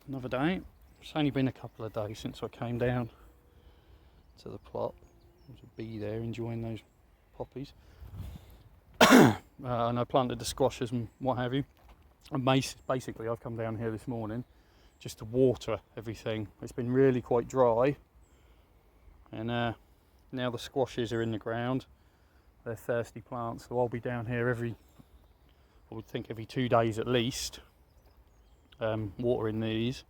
another day. It's only been a couple of days since I came down to the plot. There's a bee there enjoying those poppies. And I planted the squashes and what have you. And basically I've come down here this morning just to water everything. It's been really quite dry, and now the squashes are in the ground. They're thirsty plants, so I'll be down here I would think every 2 days at least, watering these,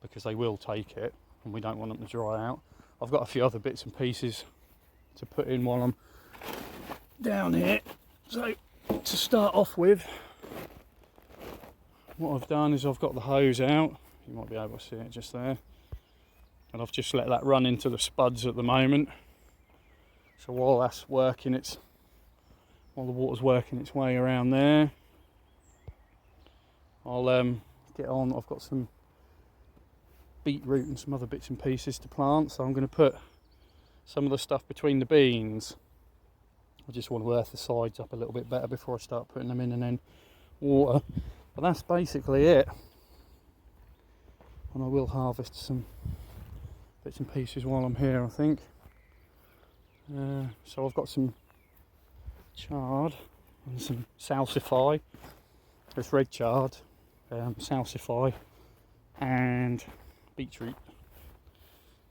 because they will take it and we don't want them to dry out. I've got a few other bits and pieces to put in while I'm down here. So to start off with, what I've done is I've got the hose out. You might be able to see it just there, and I've just let that run into the spuds at the moment. So while that's working, while the water's working its way around there, I'll get on. I've got some beetroot and some other bits and pieces to plant, so I'm going to put some of the stuff between the beans. I just want to earth the sides up a little bit better before I start putting them in and then water. But that's basically it. And I will harvest some bits and pieces while I'm here, I think. So I've got some chard and some salsify. There's red chard, salsify and beetroot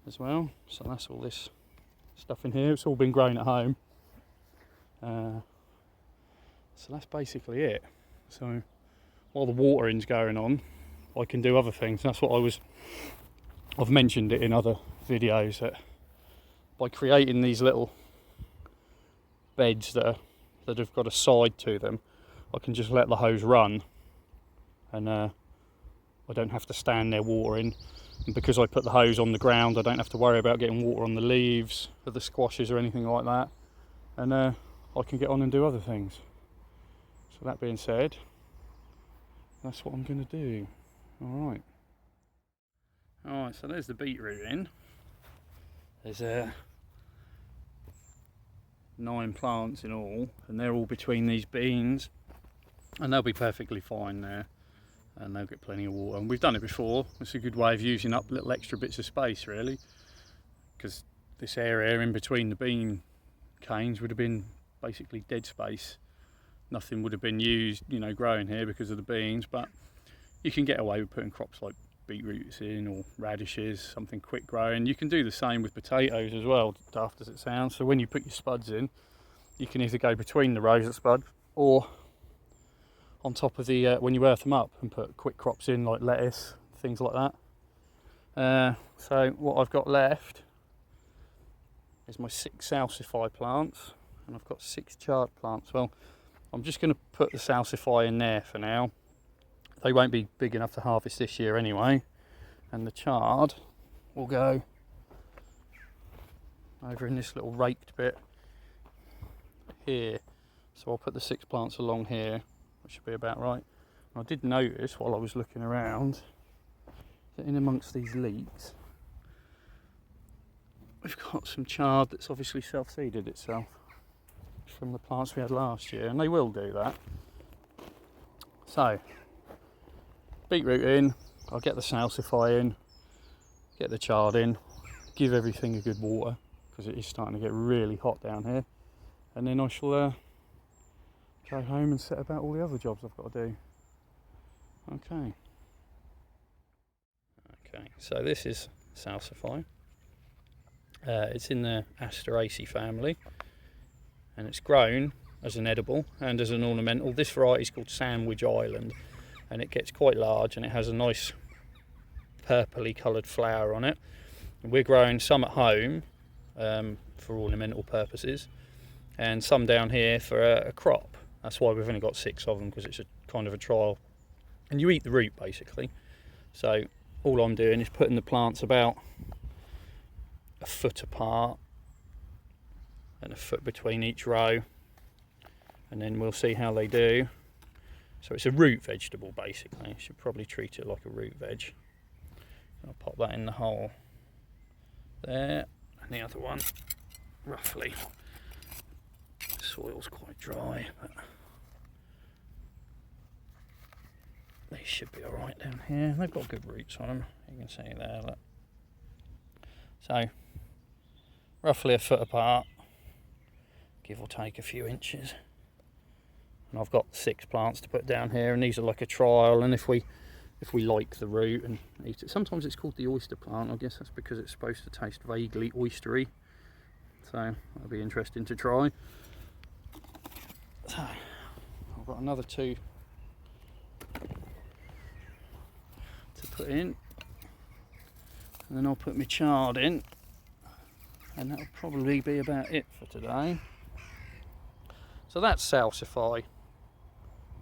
as well. So that's all this stuff in here. It's all been grown at home. So that's basically it. So while the watering's going on, I can do other things. That's what I've mentioned it in other videos, that by creating these little beds that have got a side to them, I can just let the hose run, and I don't have to stand there watering. And because I put the hose on the ground, I don't have to worry about getting water on the leaves of the squashes or anything like that, and I can get on and do other things. So that being said, that's what I'm going to do. Alright, so there's the beetroot in. There's 9 plants in all, and they're all between these beans, and they'll be perfectly fine there, and they'll get plenty of water. And we've done it before. It's a good way of using up little extra bits of space, really, because this area in between the bean canes would have been basically dead space. Nothing would have been used, growing here because of the beans. But you can get away with putting crops like beetroots in, or radishes, something quick growing. You can do the same with potatoes as well, daft as it sounds. So when you put your spuds in, you can either go between the rows of spud, or on top of the when you earth them up and put quick crops in like lettuce, things like that. So what I've got left is my 6 salsify plants, and I've got 6 chard plants. Well, I'm just going to put the salsify in there for now. They won't be big enough to harvest this year anyway, and the chard will go over in this little raked bit here. So I'll put the 6 plants along here, which should be about right. And I did notice while I was looking around that in amongst these leeks we've got some chard that's obviously self-seeded itself from the plants we had last year, and they will do that. So beetroot in, I'll get the salsify in, get the chard in, give everything a good water, because it is starting to get really hot down here, and then I shall go home and set about all the other jobs I've got to do. Okay, so this is salsify. It's in the Asteraceae family, and it's grown as an edible and as an ornamental. This variety is called Sandwich Island, and it gets quite large, and it has a nice purpley coloured flower on it. And we're growing some at home for ornamental purposes, and some down here for a crop. That's why we've only got 6 of them, because it's a kind of a trial, and you eat the root basically. So all I'm doing is putting the plants about a foot apart and a foot between each row, and then we'll see how they do. So it's a root vegetable basically. You should probably treat it like a root veg. I'll pop that in the hole there, and the other one roughly. The soil's quite dry, but these these should be alright down here. They've got good roots on them, you can see there, look. So, roughly a foot apart, give or take a few inches. And I've got 6 plants to put down here, and these are like a trial, and if we like the root and eat it. Sometimes it's called the oyster plant, I guess that's because it's supposed to taste vaguely oystery. So that'll be interesting to try. So I've got another 2 to put in, and then I'll put my chard in, and that'll probably be about it for today. So that's Salsify.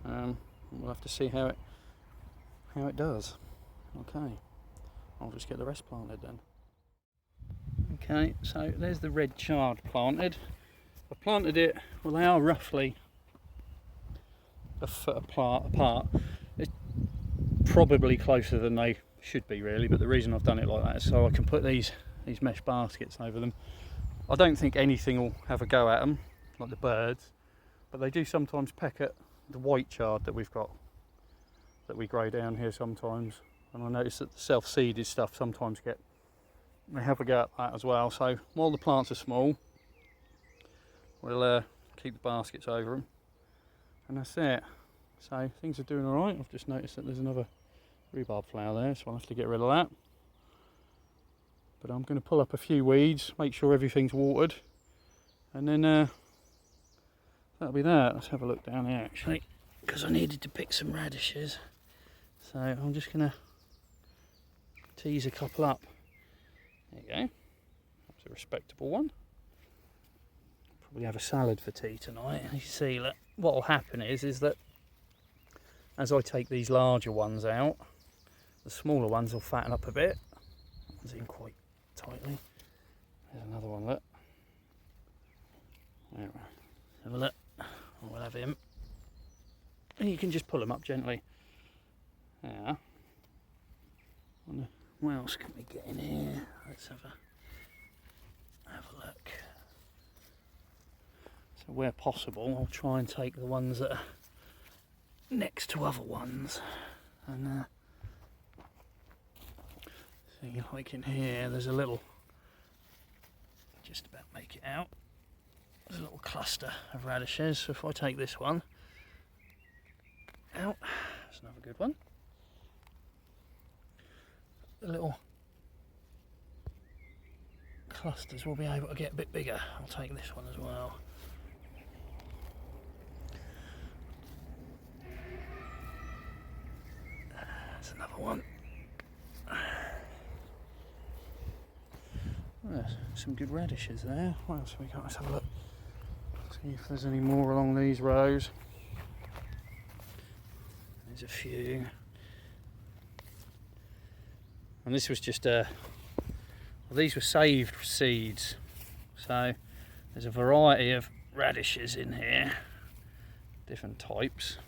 We'll have to see how it does. Okay, I'll just get the rest planted then. Okay, so there's the red chard planted. I planted it, well, they are roughly a foot apart. It's probably closer than they should be really, but the reason I've done it like that is so I can put these mesh baskets over them. I don't think anything will have a go at them, like the birds, but they do sometimes peck at the white chard that we've got, that we grow down here sometimes. And I notice that the self-seeded stuff sometimes they have a go at that as well. So while the plants are small, we'll keep the baskets over them, and that's it. So things are doing all right. I've just noticed that there's another rhubarb flower there, so I'll have to get rid of that. But I'm going to pull up a few weeds, make sure everything's watered, and then that'll be that. Let's have a look down here actually, because I needed to pick some radishes. So I'm just going to tease a couple up. There you go. That's a respectable one. Probably have a salad for tea tonight. And you see that what will happen is that as I take these larger ones out, the smaller ones will fatten up a bit. That one's in quite tightly. There's another one, look. There, have a look. We'll have him. And you can just pull them up gently. Yeah. What else can we get in here? Let's have a look. So where possible, I'll try and take the ones that are next to other ones. And see, like in here, there's a little, just about make it out. There's a little cluster of radishes. So if I take this one out, that's another good one. The little clusters will be able to get a bit bigger. I'll take this one as well. There's another one. There's some good radishes there. What else have we got? Let's have a look. See if there's any more along these rows. There's a few. And this was just well, these were saved seeds. So there's a variety of radishes in here, different types.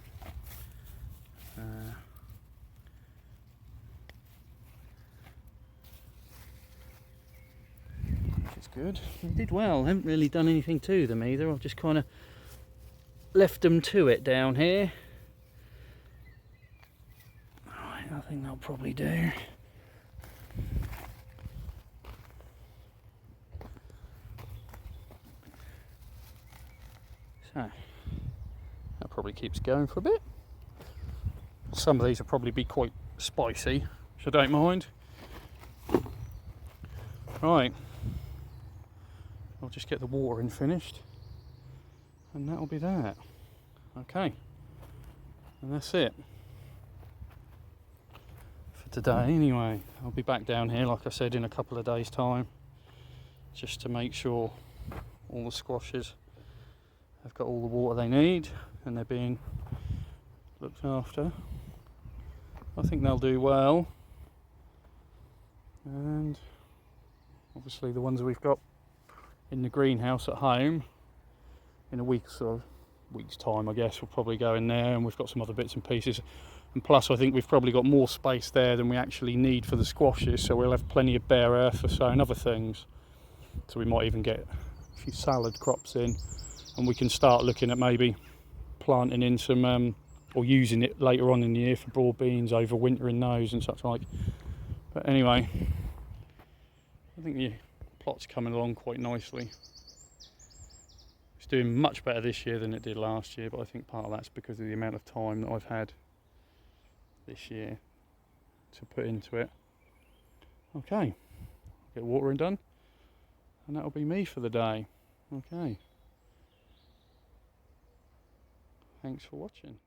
Which is good. They did well. I haven't really done anything to them either. I've just kind of left them to it down here. Right, I think that'll probably do. So that probably keeps going for a bit. Some of these will probably be quite spicy, which I don't mind. Right, I'll just get the watering finished, and that'll be that. Okay, and that's it for today anyway. I'll be back down here, like I said, in a couple of days' time, just to make sure all the squashes have got all the water they need and they're being looked after. I think they'll do well, and obviously the ones we've got in the greenhouse at home, in a week's time I guess, we'll probably go in there, and we've got some other bits and pieces, and plus I think we've probably got more space there than we actually need for the squashes, so we'll have plenty of bare earth for sowing other things. So we might even get a few salad crops in, and we can start looking at maybe planting in some or using it later on in the year for broad beans, overwintering those and such like. But anyway, I think the plot's coming along quite nicely. It's doing much better this year than it did last year, but I think part of that's because of the amount of time that I've had this year to put into it. Okay, get watering done, and that'll be me for the day. Okay, thanks for watching.